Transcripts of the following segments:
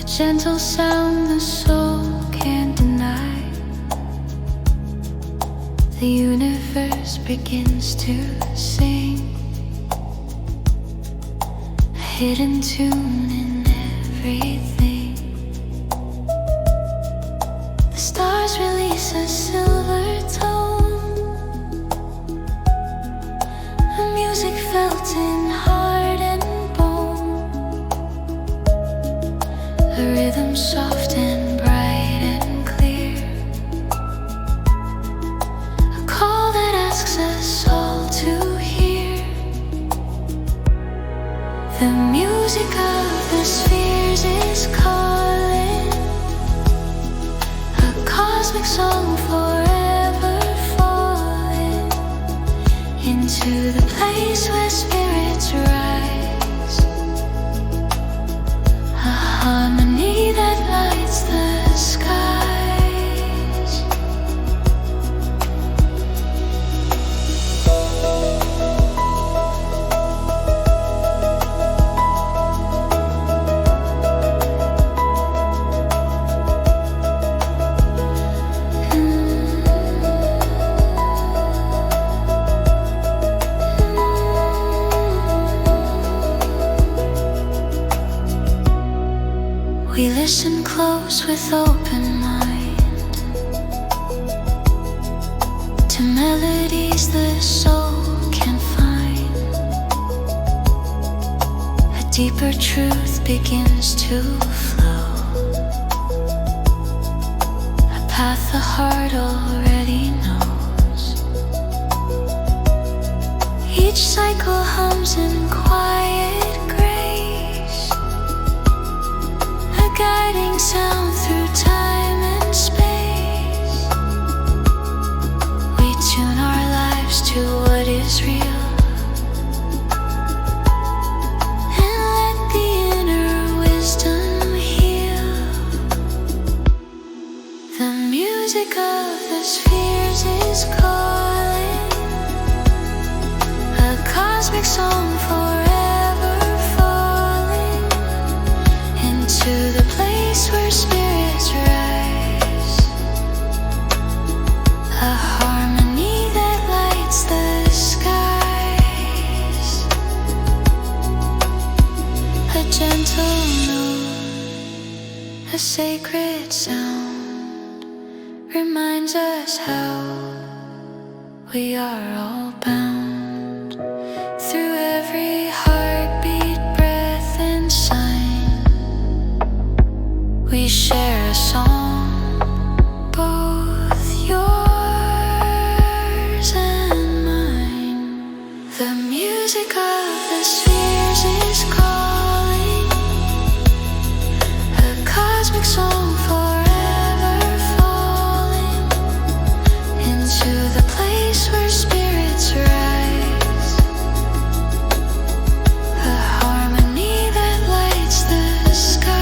gentle sound the soul can't deny. The universe begins to sing, a hidden tune in everything. The stars release a silver tone, a music felt in heart and bone, a rhythm soft and bright and clear, a call that asks us all to hear. The music of the spheres is calling, a cosmic song forever falling into the place where spirits rise, a harmony that lights the skies. We listen close with open mind to melodies the soul can find. A deeper truth begins to flow, a path the heart already knows. Each cycle hums in quiet grace, a guiding sound through time and space. We tune our lives to what is real, and let the inner wisdom heal. The music of the spheres is calling, a cosmic song forever falling into the place where spirits rise, a harmony that lights the skies. A gentle note, a sacred sound, reminds us how we are all bound. Through every heartbeat, breath and sign, we share a song, both yours and mine. The music of the spheres is calling, a cosmic song forever falling into the place where spirits rise, a harmony that lights the skies.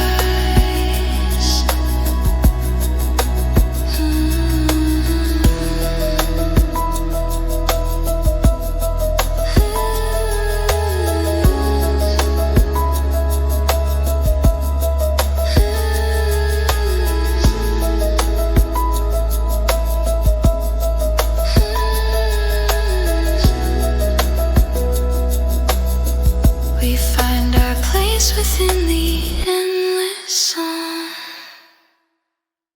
We find our place within the end.